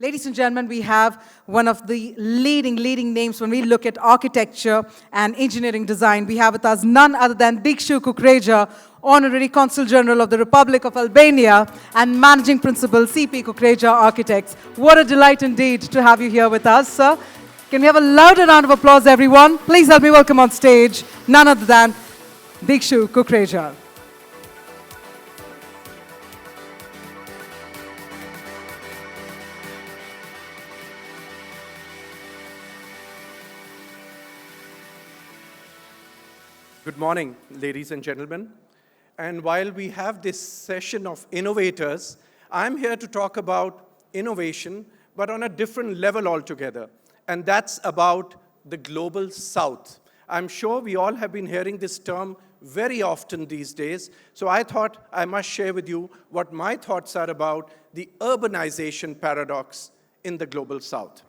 Ladies and gentlemen, we have one of the leading names when we look at architecture and engineering design. We have with us none other than Dikshu Kukreja, Honorary Consul General of the Republic of Albania and Managing Principal, C P Kukreja Architects. What a delight indeed to have you here with us, sir. Can we have a louder round of applause, everyone? Please help me welcome on stage none other than Dikshu Kukreja. Good morning, ladies and gentlemen. And while we have this session of innovators, I'm here to talk about innovation, but on a different level altogether. And that's about the global south. I'm sure we all have been hearing this term very often these days. So I thought I must share with you what my thoughts are about the urbanization paradox in the global south.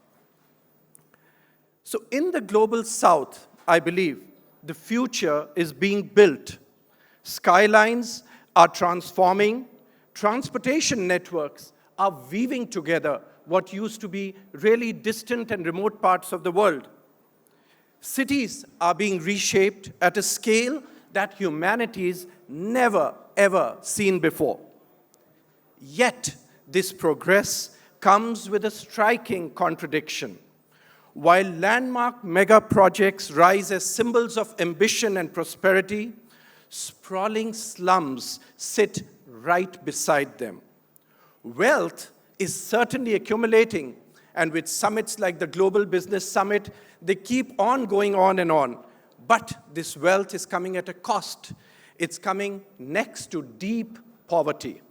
So in the global south, I believe, the future is being built. Skylines are transforming. Transportation networks are weaving together what used to be really distant and remote parts of the world. Cities are being reshaped at a scale that humanity's never, ever seen before. Yet, this progress comes with a striking contradiction. While landmark mega projects rise as symbols of ambition and prosperity, sprawling slums sit right beside them. Wealth is certainly accumulating, and with summits like the Global Business Summit, they keep on going on and on. But this wealth is coming at a cost. It's coming next to deep poverty.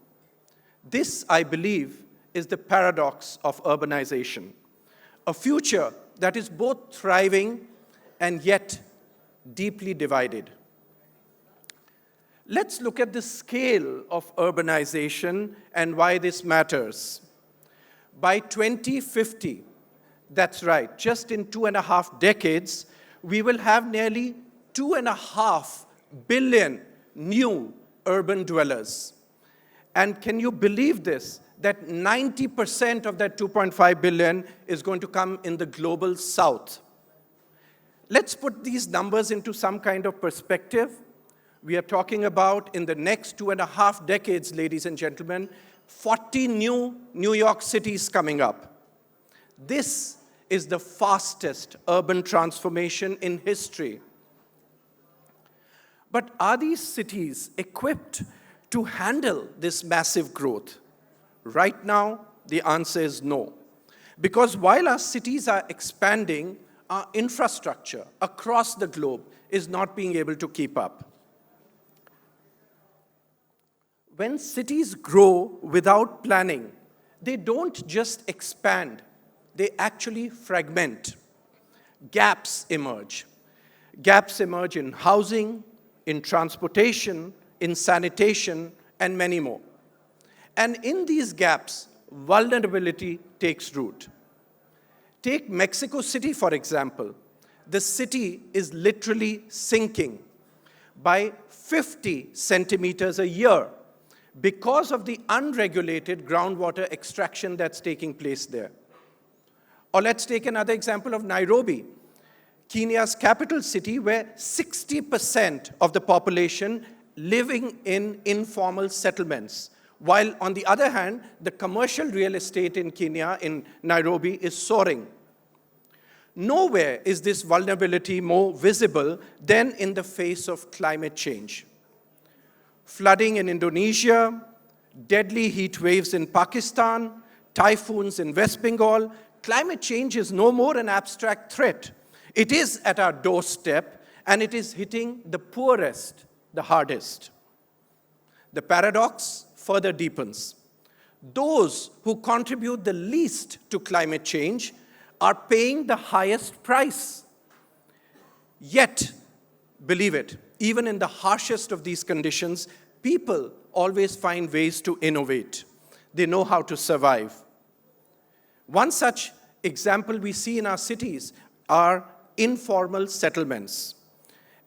This, I believe, is the paradox of urbanization. A future that is both thriving and yet deeply divided. Let's look at the scale of urbanization and why this matters. By 2050, that's right, just in 2.5 decades, we will have nearly 2.5 billion new urban dwellers. And can you believe this? That 90% of that 2.5 billion is going to come in the global south. Let's put these numbers into some kind of perspective. We are talking about, in the next 2.5 decades, ladies and gentlemen, 40 new New York cities coming up. This is the fastest urban transformation in history. But are these cities equipped to handle this massive growth? Right now, the answer is no. Because while our cities are expanding, our infrastructure across the globe is not being able to keep up. When cities grow without planning, they don't just expand, they actually fragment. Gaps emerge. Gaps emerge in housing, in transportation, in sanitation, and many more. And in these gaps, vulnerability takes root. Take Mexico City, for example. The city is literally sinking by 50 centimeters a year because of the unregulated groundwater extraction that's taking place there. Or let's take another example of Nairobi, Kenya's capital city, where 60% of the population living in informal settlements. While, on the other hand, the commercial real estate in Kenya, in Nairobi, is soaring. Nowhere is this vulnerability more visible than in the face of climate change. Flooding in Indonesia, deadly heat waves in Pakistan, typhoons in West Bengal, climate change is no more an abstract threat. It is at our doorstep, and it is hitting the poorest the hardest. The paradox further deepens. Those who contribute the least to climate change are paying the highest price. Yet, believe it, even in the harshest of these conditions, people always find ways to innovate. They know how to survive. One such example we see in our cities are informal settlements.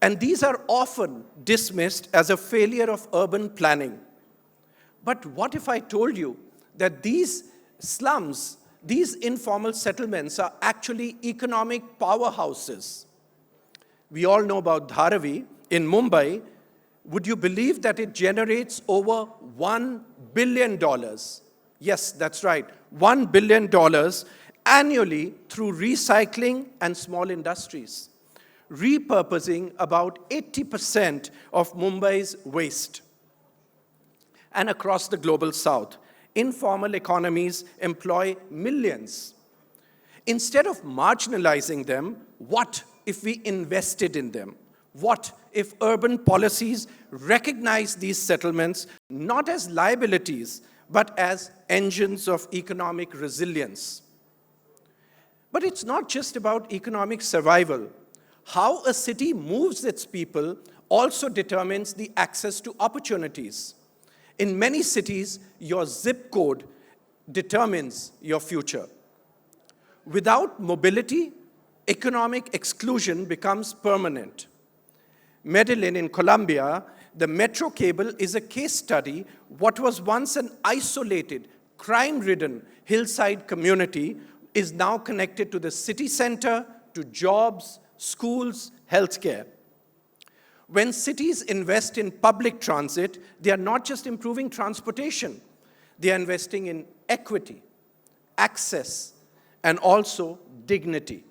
And these are often dismissed as a failure of urban planning. But what if I told you that these slums these informal settlements are actually economic powerhouses. We all know about Dharavi in Mumbai. Would you believe that it generates over $1 billion? Yes, that's right, $1 billion annually through recycling and small industries, repurposing about 80% of Mumbai's waste. And across the global south, informal economies employ millions. Instead of marginalizing them, what if we invested in them? What if urban policies recognize these settlements not as liabilities, but as engines of economic resilience? But it's not just about economic survival. How a city moves its people also determines the access to opportunities. In many cities, your zip code determines your future. Without mobility, economic exclusion becomes permanent. Medellin in Colombia, the metro cable is a case study. What was once an isolated, crime-ridden hillside community is now connected to the city center, to jobs, schools, healthcare. When cities invest in public transit, they are not just improving transportation, they are investing in equity, access, and also dignity.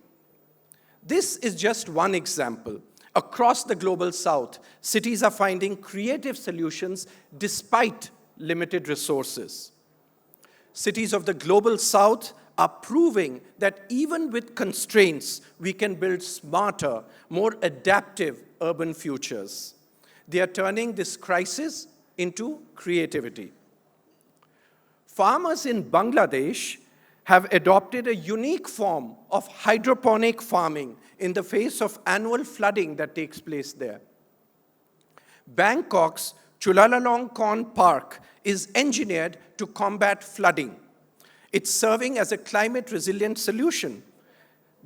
This is just one example. Across the global south, cities are finding creative solutions despite limited resources. Cities of the global south are proving that even with constraints, we can build smarter, more adaptive urban futures. They are turning this crisis into creativity. Farmers in Bangladesh have adopted a unique form of hydroponic farming in the face of annual flooding that takes place there. Bangkok's Chulalongkorn Park is engineered to combat flooding. It's serving as a climate-resilient solution.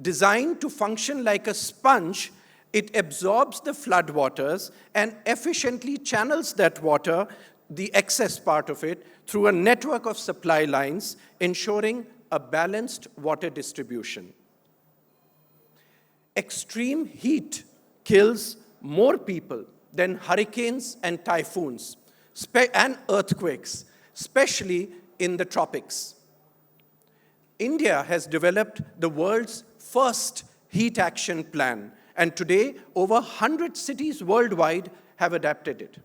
Designed to function like a sponge, it absorbs the floodwaters and efficiently channels that water, the excess part of it, through a network of supply lines, ensuring a balanced water distribution. Extreme heat kills more people than hurricanes and typhoons and earthquakes, especially in the tropics. India has developed the world's first heat action plan, and today over 100 cities worldwide have adapted it.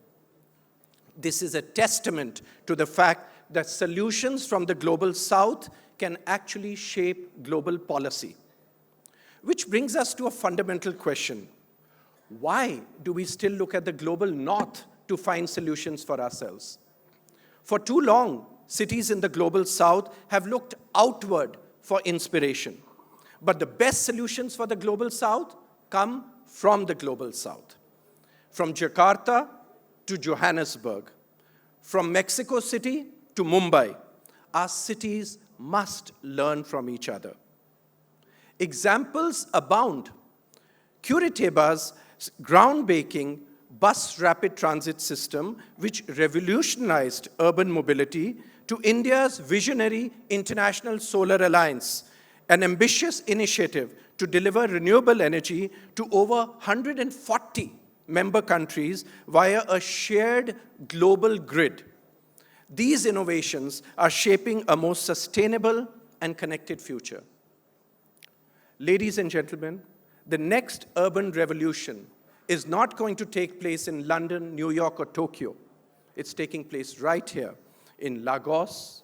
This is a testament to the fact that solutions from the global south can actually shape global policy. Which brings us to a fundamental question. Why do we still look at the global north to find solutions for ourselves? For too long, cities in the global south have looked outward for inspiration. But the best solutions for the global south come from the global south. From Jakarta to Johannesburg, from Mexico City to Mumbai, our cities must learn from each other. Examples abound. Curitiba's groundbreaking bus rapid transit system, which revolutionized urban mobility, to India's visionary International Solar Alliance, an ambitious initiative to deliver renewable energy to over 140 member countries via a shared global grid. These innovations are shaping a more sustainable and connected future. Ladies and gentlemen, the next urban revolution is not going to take place in London, New York, or Tokyo. It's taking place right here in Lagos,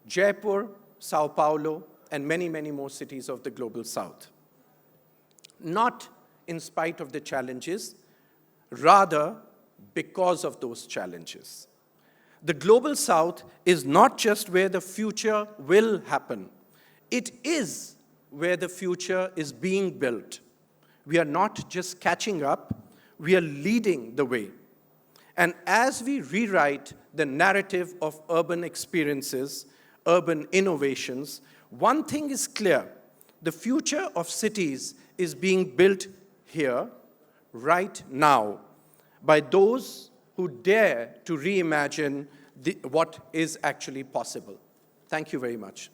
Jaipur, Sao Paulo, and many, many more cities of the global south. Not in spite of the challenges, rather because of those challenges. The global south is not just where the future will happen. It is where the future is being built. We are not just catching up, we are leading the way. And as we rewrite the narrative of urban experiences, urban innovations, one thing is clear: the future of cities is being built here, right now, by those who dare to reimagine what is actually possible. Thank you very much.